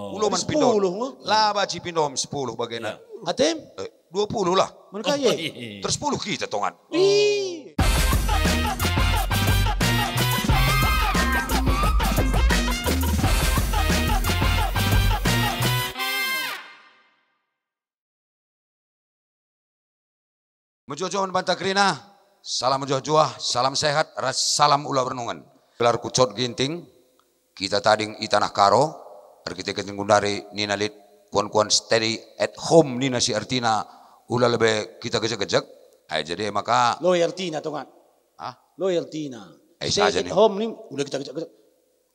Ulo man pindom. 10 Laba ci pindom 10 bagian. Atem? 20 lah. Man kaya. Terus 10 kita tongan. Ih. Menjojohan banta krina, salam menjojoah, salam sehat, salam ulah renungan. Gelar kucot ginting, kita tading itanah karo, kita kenting gundari nina lit, kuan steady at home nina si artina, ulah lebih kita gejek-gejek. Jadi maka Loyalty na tongan. ah, Loyalty na. saja Stay nih. at home nih, udah kita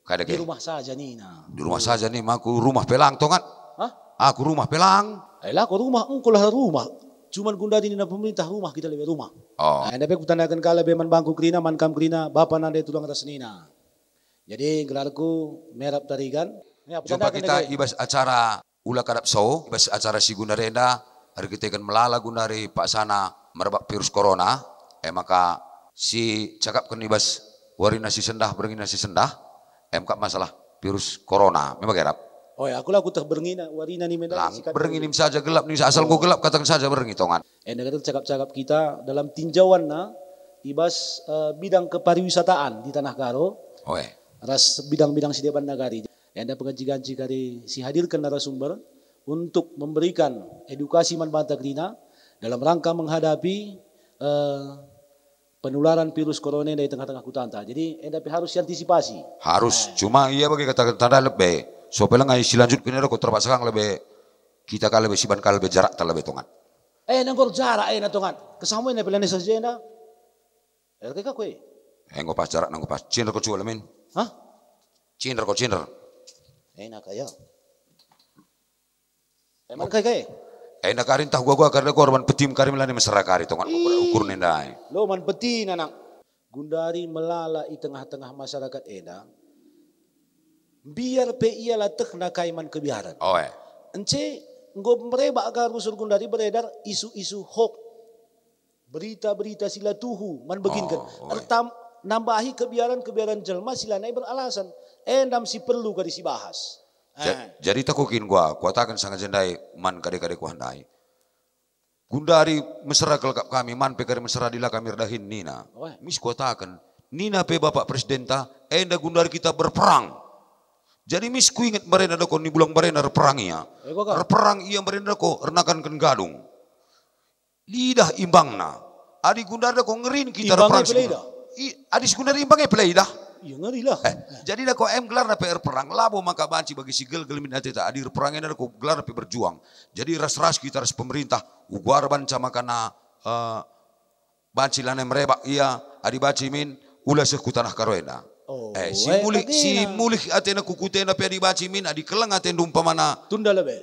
Kada di ke. rumah saja nih na. Di rumah saja nih, aku rumah pelang tongan. Hah? Aku rumah pelang. Ayolah aku rumah, engkau lah rumah. Cuman gundari ni na pemerintah rumah kita lebih rumah. Oh, Nah, tapi kutandakan kala be man bangku krina, man kam krina, bapa nanda tulang atas nina. Jadi gelarku merap tarigan. Ya, jumpa kita ibas acara ulah kadap so, ibas acara si Gunarenda, hari kita akan melala Gunari Pak Sana merebak virus corona. Maka si cakapkan ibas warina si sendah, berngina si sendah, maka masalah virus corona. Memang gerap. Oh ya, aku lah aku terbernina warina ni menda. Lang, berenginim saja gelap nih, asal gua gelap katakan saja berengitongan. Kata cakap-cakap kita dalam tinjauan na ibas bidang kepariwisataan di Tanah Karo. Oh Ras bidang-bidang sideban nagari. Ada pengaji-gaji kari si hadirkan narasumber untuk memberikan edukasi manbanta krina dalam rangka menghadapi penularan virus corona dari tengah-tengah kutanta. Jadi harus antisipasi. Harus, cuma iya bagi kata tanda lebih. So pelang ay silanjut kena ko terpaksa kang lebih kita kali lebih siban kali lebih jarak terlebih tongan. Nanggor jarak na tongan. Kasama na pala ni sa jena. Kaya ka ko eh. Engko pas jarak nangko pas ciner ko cual min. Hah? Ciner ko ciner. Na kaya. Man kaya. Nakarin tah gua karena korban petim karim lani masyarakat tongan ukur nendai. Lo man peti nanak. Gundari melala di tengah-tengah masyarakat biar pe ia latek na kaiman kebiaran. Oh Ence nggo mereba ka rusul Gundari beredar isu-isu hoax. Berita-berita sila tuhu man beginkan. Ertam nambahi kebiaran-kebiaran jelma sila naik beralasan. Endam si perlu ka disibahas. Jadi takukin gua takkan sangat jendai man kade-kade ku handai. Gundari mesra kelakap kami man pe kare mesra dila kami dahin nina. Mis takkan nina pe bapak presiden ta enda Gundari kita berperang. Jadi mis ku ingat barena dako ni bulang barena perang ia. Perang ia barena dako renakan ken gadung. Lidah imbangna. Adi Gundari dako ngerin kita perang. Adi Gundari imbangnya pelaidah. Iya ngeri lah. Jadi dako gelar na PR perang labo maka banci bagi sigel gelmin hati ta adi perangnya dako gelar na berjuang. Jadi ras-ras kita ras pemerintah uguar banca makana banci lana merebak ia adi baci min ulah sekuh tanah karoena. Si mulik atena kukutena pe adi baci min adi kelang atena umpamana tunda lebe.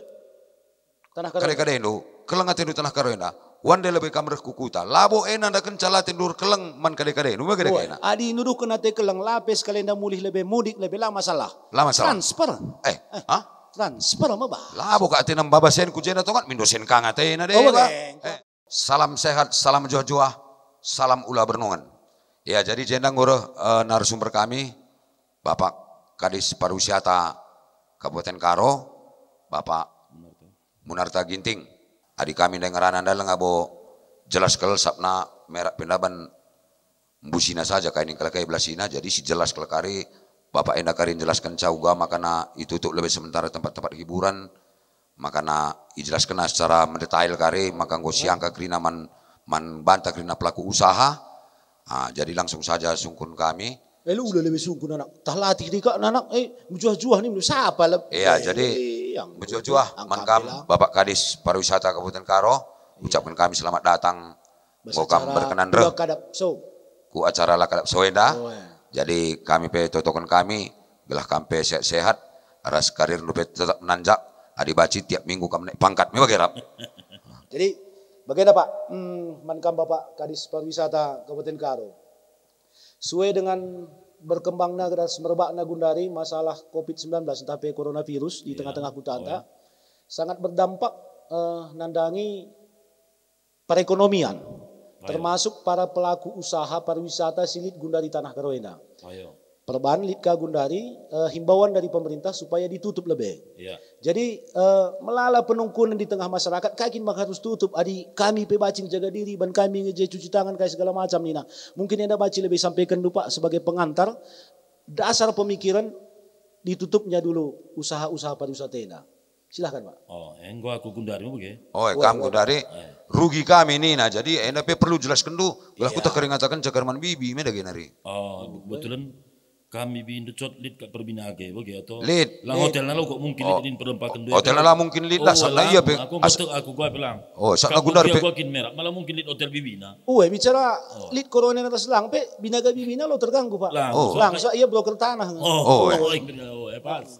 Tanah karoena. Kade-kadendo kelang atena tanah karoena. Wande lebih kamar kukuta. Labo ena da kencala tendur kelang man kade-kade. Numa kade-kade. Adi nuduh kena te kelang lapis kalenda mulih lebih mudik lebih lama salah. Lama salah. Transfer. Transfer mah bah. Labo ka atenan babasen ku jena tongat mindosen kang atena deh. Salam sehat, salam jojoah, salam ulah bernungan. Ya jadi jendang ngoro narasumber kami Bapak Kadis Pariwisata Kabupaten Karo, Bapak Munarta Ginting. Adik kami dengaran anda ngabo jelas kalau sapna merak pendaban busina saja kain kelakai belasina jadi si jelas kelakari Bapak enda karin jelaskan cauga makana itu untuk lebih sementara tempat-tempat hiburan makana ijelaskan secara mendetail kari maka nggo siang ka krina man banta krina pelaku usaha. Jadi langsung saja sungkun kami. Lu udah lebih sungkun anak. Tah latih dika anak mujuah-juah nih siapa lah. Iya jadi mujuah-juah mankam Bapak Kadis Pariwisata Kabupaten Karo ucapkan kami selamat datang ngokam berkenan reh ku acara lakadap soenda. Jadi kami pe totokan kami gelah kampe sehat-sehat ras karir nupe tetap menanjak adi baci tiap minggu kami naik pangkat memang gerap. Jadi bagaimana Pak mankam Bapak Kadis Pariwisata Kabupaten Karo sesuai dengan berkembangnya geras merebaknya Gundari masalah COVID-19 entah coronavirus di tengah-tengah kutanta sangat berdampak nandangi perekonomian termasuk para pelaku usaha pariwisata silit Gundari Tanah Karoena. perubahan Lit Kagundari, himbauan dari pemerintah supaya ditutup lebih. Ya. Jadi melala penungkunan di tengah masyarakat, kakin mak harus tutup. Adi kami pebacing jaga diri, ban kami ngeje cuci tangan kayak segala macam Nina. Mungkin anda baci lebih sampaikan lupa sebagai pengantar, dasar pemikiran ditutupnya dulu usaha-usaha pariwisata ina. Silahkan Pak. Oh, engko aku Gundari mau begitu. Oh, kamu Gundari rugi kami nih, nah jadi NP perlu jelaskan dulu. Belah kita keringatakan Jakarman Bibi, meda genari. Oh, kebetulan kami bindu cot lit kat perbinage begitu atau Lit. lah hotel nalo kok mungkin lit din perempakan dua. Hotel nala mungkin lit lah, sana iya pe. Aku gua bilang. Oh, sana Gundari pe. Gua kin merah, malah mungkin lit hotel Bibina. Bicara Lit Corona atas lang pe, binaga Bibina lo terganggu Pak. Langsung iya broker tanah. Pas.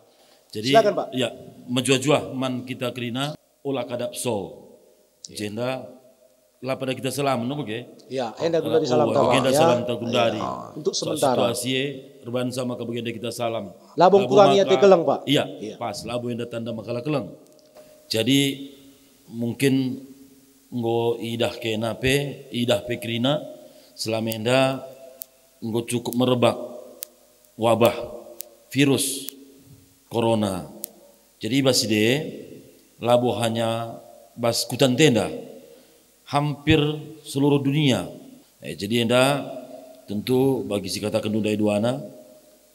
Jadi silakan Pak. Ya, menjua-jua man kita kerina olah kadap so. Jenda lah pada kita selam no begitu. Ya, enda Gundari salam tawa. Enda salam ta Gundari. Untuk sementara. Situasi reban sama ke bagian kita salam. Labung kurang ya keleng Pak. Iya, pas labu yang tanda makalah keleng. Jadi mungkin ngo idah ke nape, idah pe kerina selama enda ngo cukup merebak wabah virus corona. Jadi basi de labu hanya bas kutan tenda hampir seluruh dunia. Jadi enda tentu bagi si katakan Dundai Duana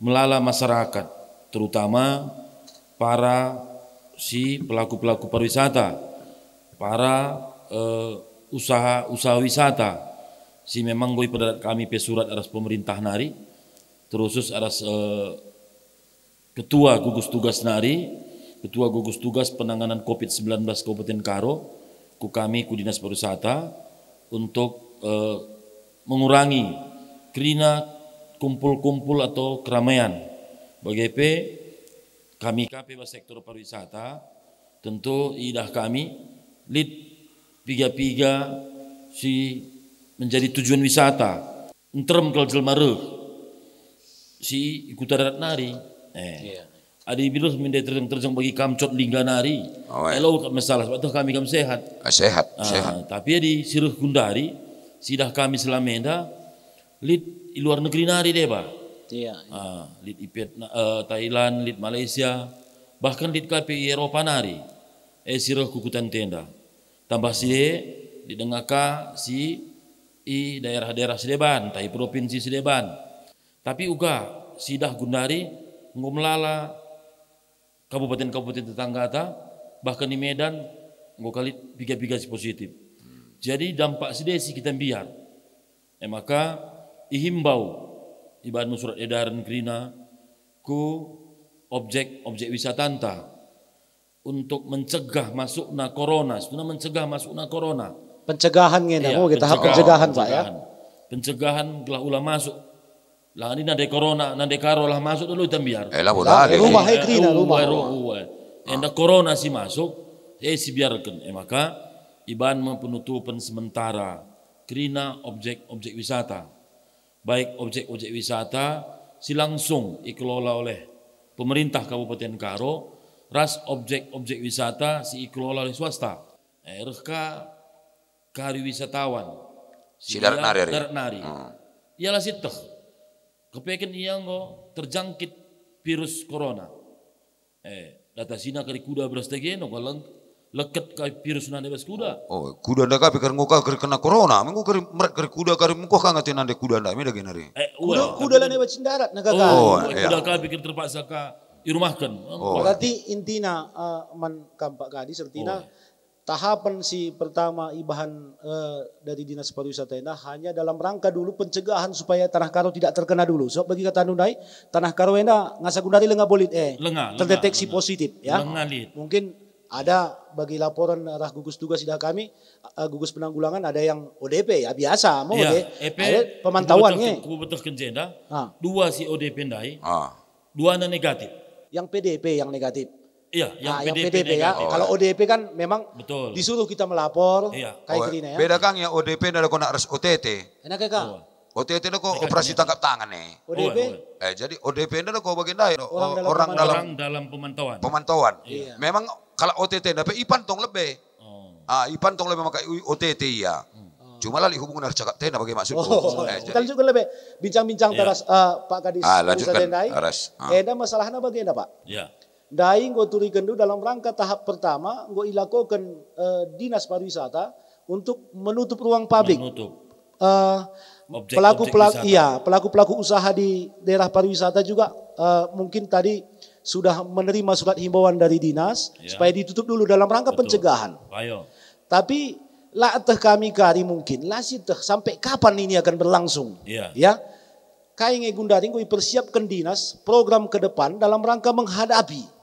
melala masyarakat, terutama para si pelaku-pelaku pariwisata, para usaha wisata. Si memang goi pada kami pesurat aras pemerintah nari, terusus aras ketua gugus tugas nari, ketua gugus tugas penanganan COVID-19 Kabupaten Karo, ku kami ku Dinas Pariwisata untuk mengurangi kerina kumpul-kumpul atau keramaian. BGP kami KP sektor pariwisata tentu idah kami lit piga-piga si menjadi tujuan wisata. Entrem kalau jelma si ikut darat nari. Adi bilu minda terjang bagi kamcot lingga nari. Elo masalah sebab tu kami sehat. Sehat. Tapi di Sirih Gundari sidah kami selamenda lit di luar negeri nari deh Pak. Iya. Lit Thailand, lit Malaysia, bahkan lit KPI Eropa nari. Sirih kukutan tenda. Tambah si di dengaka si i daerah-daerah Sedeban, tai provinsi Sedeban. Tapi uga sidah Gundari ngomlala kabupaten-kabupaten tetangga ta, bahkan di Medan ngokali piga-piga si positif. Jadi dampak sedesi kita biar. Maka ihimbau ibarat surat edaran kerina ku objek wisata anta untuk mencegah masukna corona, sebenarnya mencegah masukna corona. Pencegahan ngene, tahap pencegahan Pak ya. Pencegahan gelah ulah masuk. Lah ini nade corona, nade karo lah masuk dulu tambiar. Rumah kerina rumah. Enda corona si masuk, si biarkan. Maka iban penutupan sementara kerina objek wisata. Baik objek wisata si langsung dikelola oleh pemerintah Kabupaten Karo, ras objek wisata si dikelola oleh swasta. Reka kari wisatawan. Si darat nari. Ialah siteh. Kepekan iya ngo terjangkit virus corona. Data sina kari kuda beras tegeno kalau leket kari virus nande bas kuda. Oh, kuda ndak kari ngoka kari kena corona, mengu kari kuda kari muko kangati nande kuda ndak meda genari. Kuda lane bacin darat naga kuda kari pikir terpaksa ka irumahkan. Berarti intina man kampak kadi sertina tahapan si pertama ibahan dari Dinas Pariwisata hanya dalam rangka dulu pencegahan supaya Tanah Karo tidak terkena dulu. So bagi kata Nundai, Tanah Karo ngasa Gundari lenga bolit terdeteksi positif ya. Mungkin ada bagi laporan arah gugus tugas sidah kami, gugus penanggulangan ada yang ODP ya biasa mau ada pemantauannya. Ku betul kenjenda. Dua si ODP ndai. Dua negatif. Yang PDP yang negatif. Iya, yang PDP ya. Kalau ODP kan memang disuruh kita melapor. Kayak gini ya. Beda Kang ya ODP ada kena harus OTT. Enak ya Kang? OTT itu kok operasi tangkap tangan nih. ODP? Jadi ODP itu kok bagian lain. Orang dalam pemantauan. Pemantauan. Memang kalau OTT dapat IPAN tong lebih. IPAN tong lebih memakai OTT ya. Cuma lali hubungan harus cakap tena bagi maksudku. Kita juga lebih bincang-bincang teras Pak Kadis. Lanjutkan Dai. Eda masalahnya bagaimana Pak? Ya. Dai nggo turikan dulu dalam rangka tahap pertama nggo ilakokan dinas pariwisata untuk menutup ruang publik. Pelaku-pelaku usaha di daerah pariwisata juga mungkin tadi sudah menerima surat himbauan dari dinas supaya ditutup dulu dalam rangka pencegahan. Tapi lah kami kari mungkin lah sampai kapan ini akan berlangsung? Ya, kayak ngegundari gue persiapkan dinas program ke depan dalam rangka menghadapi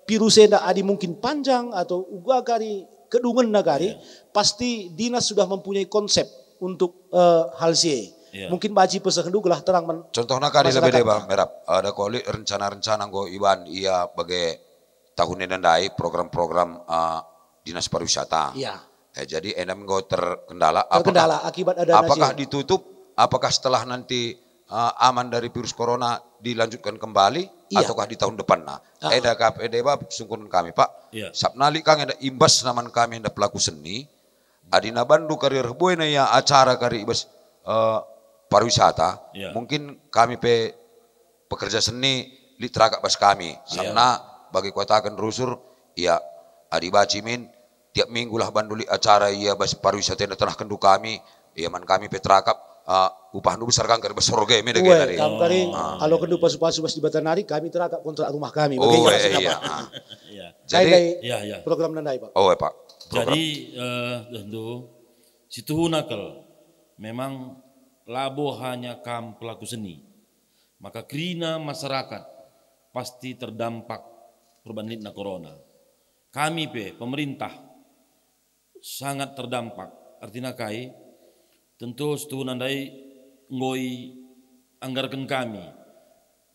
virus yang adi mungkin panjang atau uga kari kedungan nagari, pasti dinas sudah mempunyai konsep untuk hal sih. Mungkin baji pesan dulu lah terang. Contohnya kali lebih deh bang, merap ada kali rencana-rencana gue iban iya bagai tahun ini dai program-program dinas pariwisata. Jadi enam gue terkendala. Akibat ada apakah ditutup? Apakah setelah nanti aman dari virus corona dilanjutkan kembali? Ataukah di tahun depan? Nah, eda sungkun kami Pak. Sapnali kang ada imbas naman kami ada pelaku seni. Adina bandu karir buena ya acara kari ibas pariwisata. Mungkin kami pekerja seni literagak bas kami. Samna bagi kuatakan rusur ya adi bacimin tiap minggu lah banduli acara ya bas pariwisata yang tanah kendu kami. Ya man kami petrakap upah nu besar kan kari besorge me dege nari. Kami kari kalau kendu pasu-pasu bas di Batanari kami terakap kontrak rumah kami. Jadi program nandai Pak. Pak. Jadi tentu situ nakal memang labo hanya kam pelaku seni, maka krina masyarakat pasti terdampak perbandingna corona. Kami pemerintah sangat terdampak. Artinya kai tentu situ nandai ngoi anggarkan kami.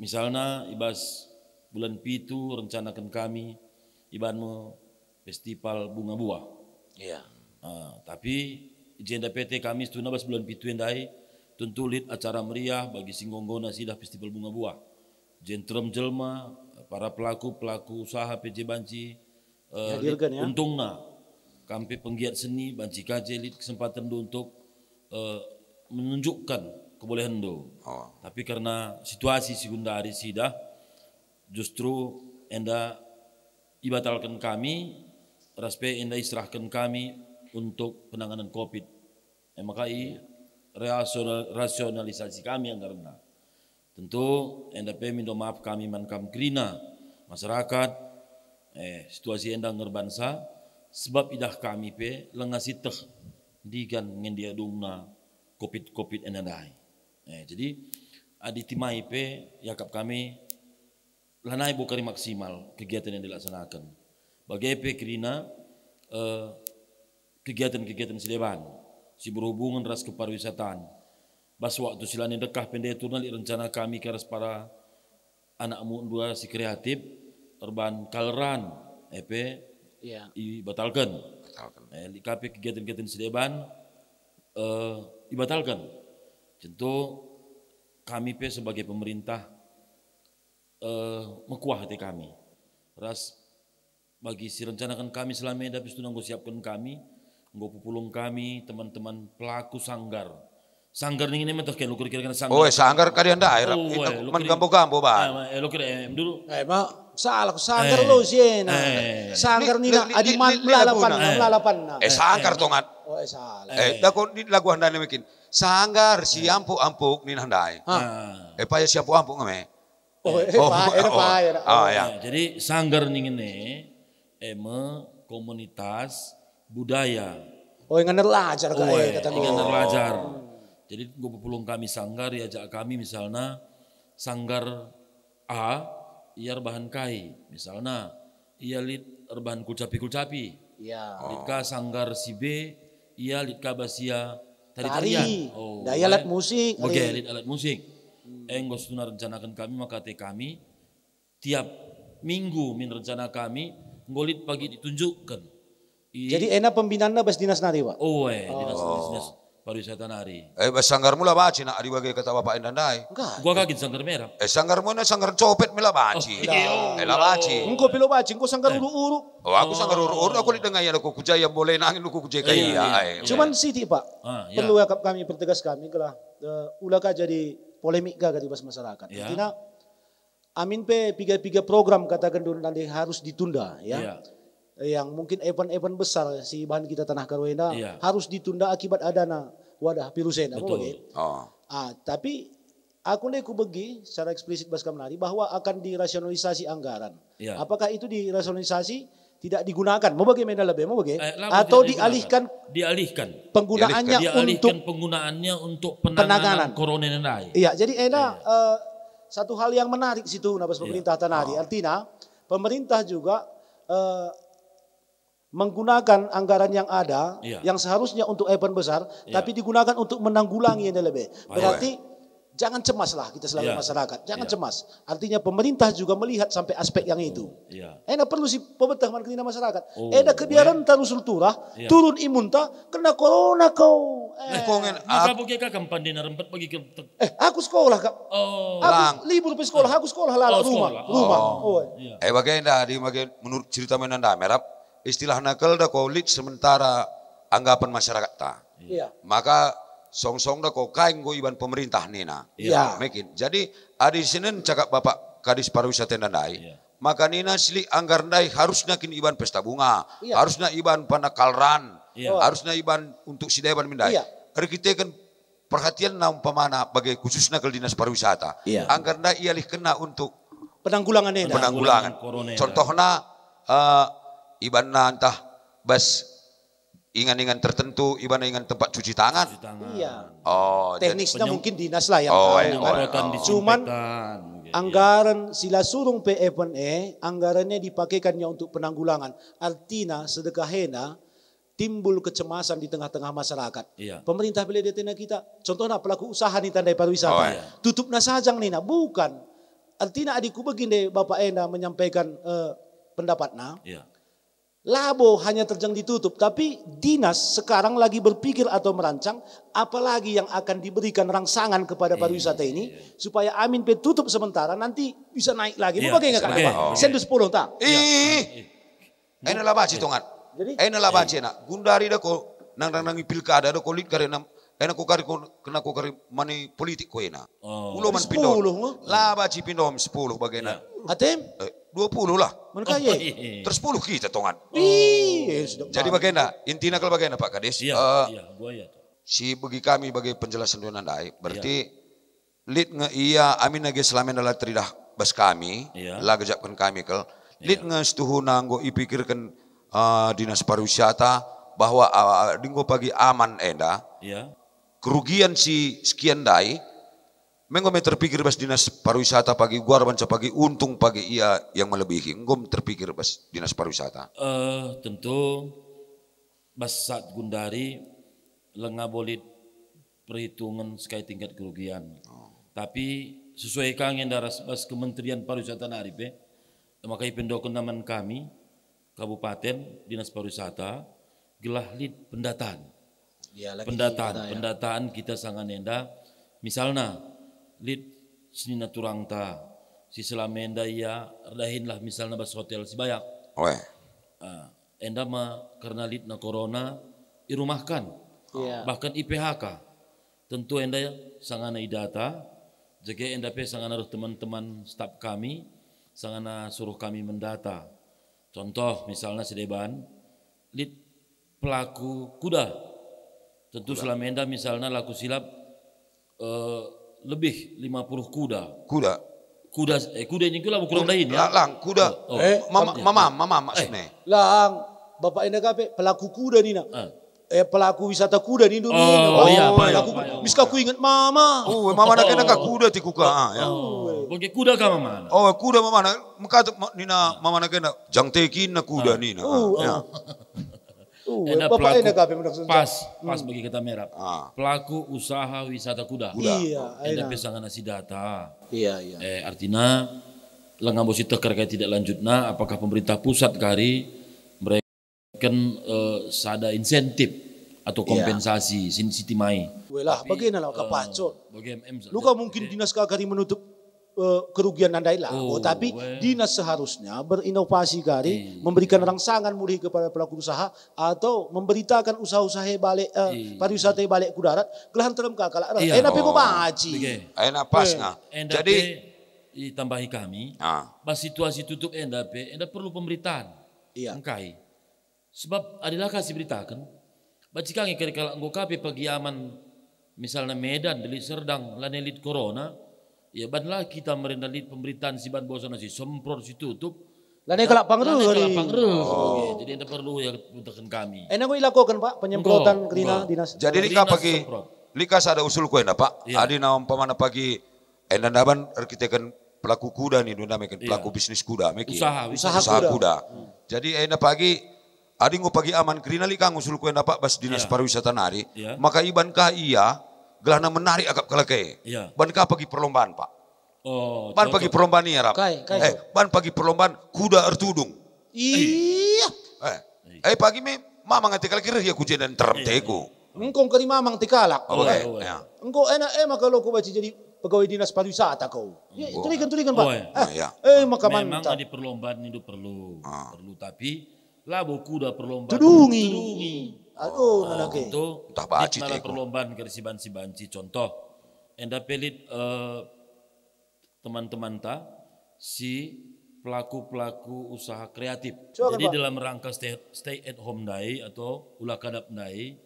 Misalnya ibas bulan pitu rencanakan kami ibanmu festival bunga buah. Tapi agenda PT kami setuna bas bulan pitu endai tentu lid acara meriah bagi Singonggona sidah festival bunga buah. Jentrem jelma para pelaku usaha PJ Banci untungna kampe penggiat seni Banci KJ lid kesempatan untuk menunjukkan kebolehan do. Tapi karena situasi sekundari sidah justru enda ibatalkan kami raspe enda iserahkan kami untuk penanganan COVID. Maka rasionalisasi kami yang karena tentu NDP minta maaf kami mankam krina masyarakat situasi endang ngerbangsa sebab idah kami lengasi teh digan ngendia dungna COVID endandai. Jadi aditimai yakap kami lanai bukari maksimal kegiatan yang dilaksanakan. Bagi krina kegiatan sedeban si berhubungan ras kepariwisataan. Bas waktu silani dekah pendeturnal rencana kami keras para anak dua si kreatif urban kalran ibatalkan. Likapi kegiatan sedeban ibatalkan. Tentu kami sebagai pemerintah mekuah hati kami. Ras bagi si rencanakan kami selama ini habis itu nanggo siapkan kami, nggo pupulung kami teman-teman pelaku sanggar. Sanggar ini mentah kayak lu kira-kira sanggar. Sanggar kalian daerah itu man gambo-gambo ba. Lu kira dulu. Mak salah sanggar lo sih. Sanggar ni adi melalapan. Sanggar tongat. Salah. Dako di lagu handai mungkin. Sanggar si ampuk ni handai. Paya si ampuk ngame. Jadi sanggar ini komunitas budaya. Yang nerlajar nerlajar. Jadi gue pulung kami sanggar ya ajak kami misalnya sanggar A ia bahan kai misalnya ia lid bahan kulcapi. Lika sanggar si B ia lid kabasia tari-tarian. Daya alat musik. Lid alat musik. Enggos tuna rencanakan kami maka kami tiap minggu min rencana kami ngolit pagi ditunjukkan. Jadi enak pembinaannya bas dinas nanti Pak? Dinas pariwisata nari. Sanggar mula baci nak adi bagi kata bapak endandai. Enggak. Gua kaget sanggar merah. Sanggar muna sanggar copet mila baci. La baci. Engkau pilo baci, engkau sanggar uru-uru. Oh aku sanggar uru-uru aku lihat dengan aku kujaya boleh nangin aku kujaya kaya. Cuman siti Pak, Ya. perlu kami pertegas kami kelah ulah ka jadi polemik ka di bas masyarakat. Ya. Artinya amin pe piga-piga program katakan dulu nanti harus ditunda ya. Iya. Yang mungkin event-event besar si bahan kita Tanah Karwena Iya. harus ditunda akibat adana wadah virusena. Betul. Tapi aku ku begi secara eksplisit Baskam Nari bahwa akan dirasionalisasi anggaran. Iya. Apakah itu dirasionalisasi tidak digunakan? Mau bagaimana lebih? Mau bagaimana? tidak Atau dialihkan dialihkan penggunaannya untuk penggunaannya untuk penanganan. penanganan corona ini. Iya, jadi satu hal yang menarik situ nabas pemerintah Tanari. Artinya pemerintah juga menggunakan anggaran yang ada, yang seharusnya untuk event besar, tapi digunakan untuk menanggulangi yang lebih. Berarti jangan cemas lah kita selalu masyarakat, jangan cemas. Artinya pemerintah juga melihat sampai aspek yang itu. Enak perlu si pemerintah mengenai masyarakat. Enak kebiaran tarusul turah, turun imun ta, kena corona kau. Maka bagi kakak pandina rempet bagi ke. Aku sekolah kak. Aku libur ke sekolah, aku sekolah lala rumah. Bagaimana menurut cerita menanda merap istilah nakal dah kau lit sementara anggapan masyarakat ta. Maka song-song dah kau kain go iban pemerintah nina. Mungkin. Jadi adi sinen cakap bapak kadis pariwisata nandai. Maka nina sili anggar ndai harusnya kini iban pesta bunga, harusnya iban panakalran, harusnya iban untuk sideban mindai. Kita kan perhatian nam pemana bagi khususnya ke dinas pariwisata. Anggar ndai ialih kena untuk penanggulangan nina. Penanggulangan. Contohnya iban na entah bas ingan-ingan tertentu, iban ingan tempat cuci tangan. Teknisnya mungkin dinas lah yang Cuman anggaran sila surung PFNE, anggarannya dipakaikannya untuk penanggulangan. Artinya sedekahena timbul kecemasan di tengah-tengah masyarakat. Pemerintah bila detena kita, contohnya pelaku usaha nih tandai pariwisata. Tutup nasajang nina, bukan. Artinya adikku begini Bapak Ena menyampaikan pendapatnya. Labo hanya terjang ditutup, tapi dinas sekarang lagi berpikir atau merancang apalagi yang akan diberikan rangsangan kepada pariwisata ini supaya amin pe tutup sementara nanti bisa naik lagi. Mau bagaimana kan? Sendu 10 tak? Aina lah baci tongan. Aina lah baci nak. Gundari dah ko nang pilkada dah ko lit karena enak ko kari kena ko kari mani politik ko ena. Ulo man pindo. Lah baci pindo 10 bagaimana? Atem? 20 lah. Menkaya. Terus 10 kita tongan. Jadi bagaimana? Intinya kalau bagaimana Pak Kadis? Si bagi kami bagi penjelasan donan dai, berarti lit nge iya amin nage selama adalah teridah bas kami, lah gejapkan kami kel. Lit nge setuhu nanggo ipikirkan dinas pariwisata bahwa dinggo pagi aman enda. Kerugian si sekian dai. Mengom terpikir bas dinas pariwisata pagi gua banca pagi untung pagi ia yang melebihi. Ngom terpikir bas dinas pariwisata. Tentu bas saat Gundari lengah boleh perhitungan sekali tingkat kerugian. Tapi sesuai kangen daras bas Kementerian Pariwisata Naripe, maka pendokan naman kami Kabupaten Dinas Pariwisata gelah lid pendataan. Pendataan kita sangat nenda. Misalnya lid senina turang ta si selamenda ia dahin lah misalnya bas hotel si bayak. Enda mah karena lid na corona irumahkan. Bahkan IPHK. Tentu enda sangana idata jaga enda pe sangana teman-teman staf kami sangana suruh kami mendata. Contoh misalnya sedeban lid pelaku kuda. Tentu selama enda misalnya laku silap lebih 50 kuda. Kuda ini kula bukurang dahin ya. Lang kuda. Mama maksudnya. Lang Bapak Ena kape pelaku kuda ni nak. Pelaku wisata kuda di Indonesia. Miska ku ingat mama. Mama nak kena kuda ti kuka. Bagi kuda ka mama. Kuda mama nak mengkata nina mama nak kena jang tekin na kuda nina. Bapak Ena kape pas bagi kita merah. Pelaku usaha wisata kuda. Enda pesangan nasi data. Artinya lengan bosi tekar kayak tidak lanjutna. Apakah pemerintah pusat kari mereka sada insentif atau kompensasi Siti Mai. Welah, bagaimana kapacot. Bagaimana? Luka mungkin dinas kagari menutup kerugian andai lah. Tapi dinas seharusnya berinovasi kari, memberikan rangsangan murih kepada pelaku usaha atau memberitakan usaha-usaha balik pariwisata balik ku darat, gelahan terem kakak. Enak pe ko baci. Enak pas nga. Jadi ditambahi kami, pas situasi tutup enda perlu pemberitaan. Iya. Engkai. Sebab adalah kasih beritakan. Baci kange kalau nggo kape pagi aman misalnya Medan delit Serdang lanelit corona, ya banlah kita merendalit pemberitaan si ban bosan si semprot si tutup. Lane kelak pangru. Jadi anda perlu ya untukkan kami. Enak ko ilakokan Pak penyemprotan kerina dinas. Jadi likas ada usul ko enda Pak. Adi na umpamana pagi enda daban arkitekan pelaku kuda nih dunda mekin pelaku bisnis kuda mekin. Usaha kuda. Jadi enda pagi adi ngo pagi aman kerina likang usul ko enda Pak bas dinas pariwisata nari. Maka iban ka iya gelana menarik agak kelake. Ban ka pagi perlombaan Pak. Ban pagi perlombaan nih Arab. Ban pagi perlombaan kuda ertudung. Iya. Pagi me mama ngati kala kira ya kujen dan terem teko. Engkong kari mamang tikalak. Engkau enak kalau kau baca jadi pegawai dinas pariwisata kau. Tulikan Pak. Maka memang mantap. di perlombaan itu perlu tapi labo kuda perlombaan. Tudungi. Aduh, nanake. Itu entah baci malah perlombaan ke siban-sibanci. Contoh, enda pelit teman-teman ta si pelaku-pelaku usaha kreatif. Jadi dalam rangka stay at home day atau ulah kadap day,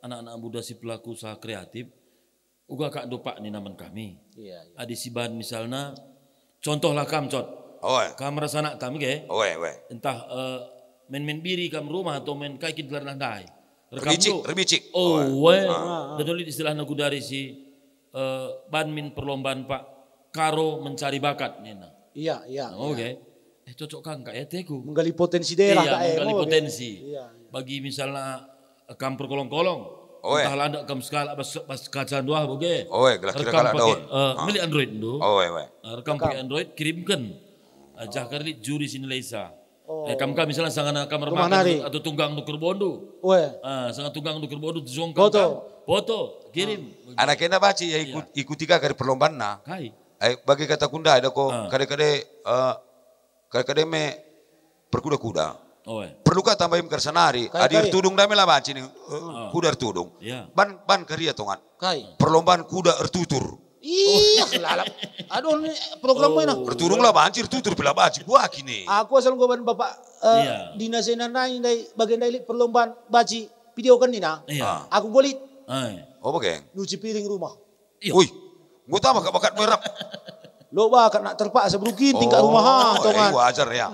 anak-anak muda si pelaku usaha kreatif, uga kak dopak nih naman kami. Adi siban misalnya, contohlah kamcot. Kamera sanak kami ke? Entah main biri kam rumah atau main kaki gelar landai. Rebicik. Betul istilah nagu dari si banmin perlombaan Pak Karo mencari bakat nena. Iya. Oke. Cocok kan kak ya teku. Menggali potensi daerah kak. Menggali potensi. Bagi misalnya kam perkolong-kolong. Entah landa kam skala pas kaca dua boge. Kira-kira daun. Milik Android do. Rekam pakai Android kirimkan. Ajak kali juri sini Leisa. Kam misalnya sangat kamar makan atau tunggang nuker bondo. Sangat tunggang nuker bondo zongkang. Foto kirim. Anak kena baca ya ikuti kari perlombaan na. Bagi kata kunda ada ko kade me perkuda-kuda. Perlu kah tambahin kersanari? Adir tudung dame lah baca nih kuda ertudung. Ban karia tongan. Perlombaan kuda ertutur. Iya, lalap. Aduh, ini program mana? Berturung lah banjir tutur bila baci gua kini. Aku asal gua bapak dinas nanai dari bagian dari perlombaan baci video kan Nina. Aku golit. Bagaimana? Nyuci piring rumah. Wih, gua tahu bakat merap. Lo bakat nak terpaksa berukin tingkat rumah tongan. Wajar ya.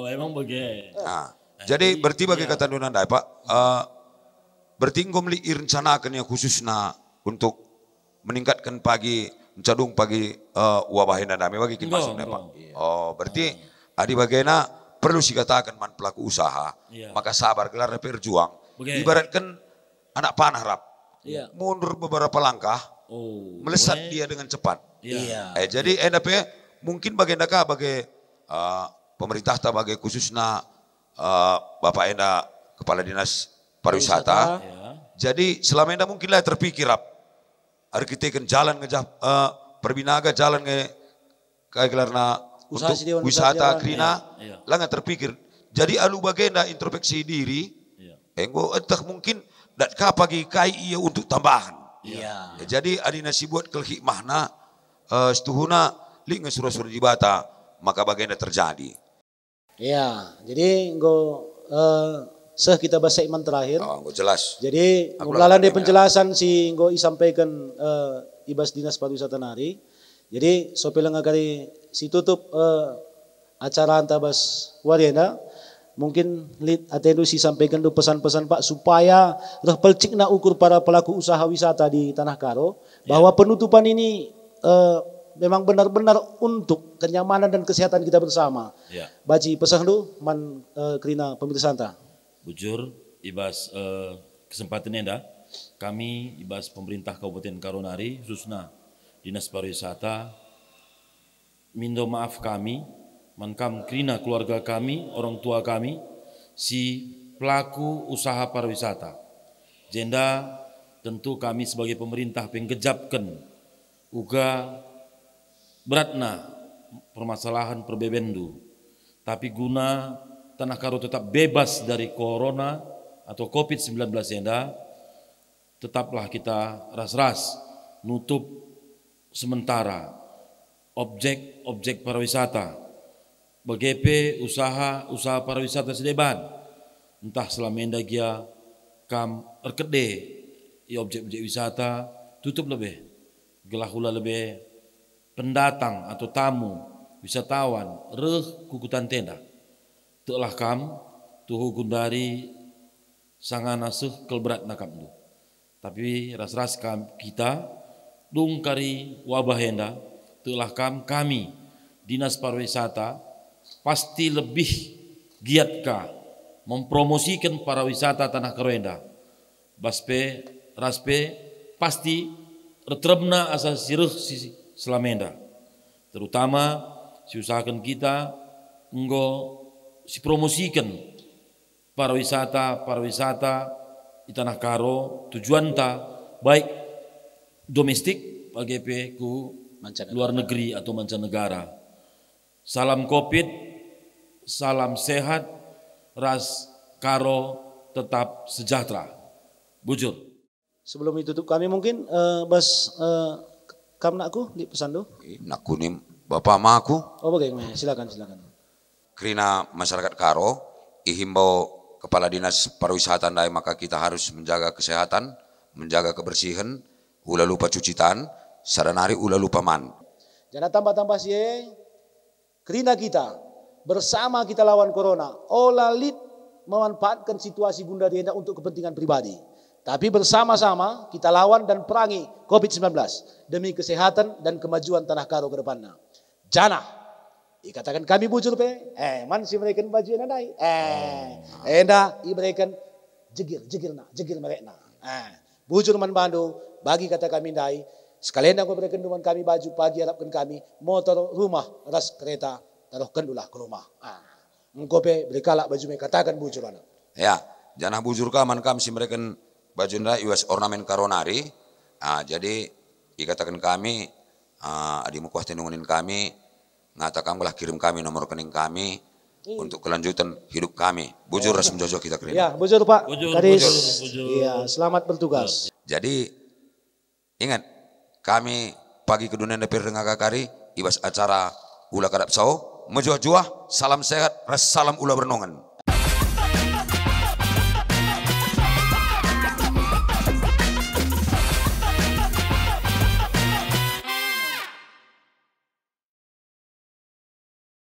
Emang bagaimana? Jadi berarti bagi kata Nuna Dai Pak, berarti gua meli rencanakan yang khususnya untuk meningkatkan mencadung pagi wabahina dami bagi kita masuk Pak. Berarti adi bagaimana perlu sih katakan man pelaku usaha, maka sabar gelar berjuang. Ibaratkan anak panah rap, mundur beberapa langkah, melesat dia dengan cepat. Jadi mungkin bagaimana bagi pemerintah bagi khususnya Bapak Enda Kepala Dinas Pariwisata. Jadi selama enda mungkinlah terpikir rap. Arkitekan jalan perbinaga jalan kayak gelarna untuk wisata krina lah nggak terpikir. Jadi alu bagenda introspeksi diri, enggo entah mungkin dat pagi kai ia untuk tambahan. Jadi adina si buat kelhikmahna setuhuna li ngesurah-surah di bata maka bagenda terjadi. Jadi enggo kita bahasa iman terakhir. Jelas. Jadi ngulalan dari penjelasan si nggo isampaikan ibas dinas pariwisata nari. Jadi sopelang kali si tutup acara antabas wariana. Mungkin atendu si sampaikan do pesan-pesan Pak supaya pelcik na ukur para pelaku usaha wisata di Tanah Karo bahwa penutupan ini memang benar-benar untuk kenyamanan dan kesehatan kita bersama. Baci pesan lu man kerina pemirsa anta. Bujur, ibas kesempatan enda, kami ibas pemerintah Kabupaten Karonari, khususnya Dinas Pariwisata, mindo maaf kami, mankam kerina keluarga kami, orang tua kami, si pelaku usaha pariwisata. Jenda tentu kami sebagai pemerintah penggejapkan uga beratna permasalahan perbebendu. Tapi guna Tanah Karo tetap bebas dari corona atau COVID-19 jenda, tetaplah kita ras-ras nutup sementara objek pariwisata. BGP usaha pariwisata sedeban. Entah selama gia kam erkede objek-objek wisata tutup lebih. Gelahula lebih pendatang atau tamu wisatawan kukutan tenda. Telah kam tuhu gundari sangana seh kelberat nakam tu. Tapi ras-ras kita dungkari wabah henda telah kami Dinas Pariwisata pasti lebih giat mempromosikan pariwisata Tanah Karo enda. Baspe raspe pasti retremna asa sireh selamenda. Terutama si usahakan kita si promosikan pariwisata di Tanah Karo tujuan baik domestik PGP ku luar negeri atau mancanegara. Salam Covid, salam sehat, ras Karo tetap sejahtera. Bujur. Sebelum ditutup kami mungkin Bas kam nakku di pesan do. Nakku ni Bapak Maku. Oh bagaimana? Silakan. Kerana masyarakat Karo ihimbau Kepala Dinas Pariwisata Ndai, maka kita harus menjaga kesehatan, menjaga kebersihan, ulah lupa cuci tangan, sadanari ulah lupa man. Jangan tambah-tambah sih, kerana kita bersama kita lawan corona, olalit memanfaatkan situasi Bunda Dienda untuk kepentingan pribadi. Tapi bersama-sama kita lawan dan perangi COVID-19 demi kesehatan dan kemajuan Tanah Karo ke depannya. Jangan dikatakan kami bujur man si mereka baju yang nadai, enda mereka jegir mereka. Bujur man bandu bagi kata kami dai sekalian aku berikan dengan kami baju pagi harapkan kami motor rumah ras kereta taruhkan ulah ke rumah. Engkau berikala baju mereka katakan bujur anak. Ya, jangan bujur kaman kami si mereka baju ndai iwas ornamen karonari. Jadi dikatakan kami adimu kuah tenungunin kami. Ngatakan lah kirim kami nomor rekening kami untuk kelanjutan hidup kami. Bujur ras menjojo kita kirim. Ya, bujur Pak. Kadis. Bujur. Iya, selamat bertugas. Jadi ingat kami pagi ke dunia dapir dengan kakari ibas acara ulah kadap sao menjuah-juah salam sehat ras salam ulah bernongan.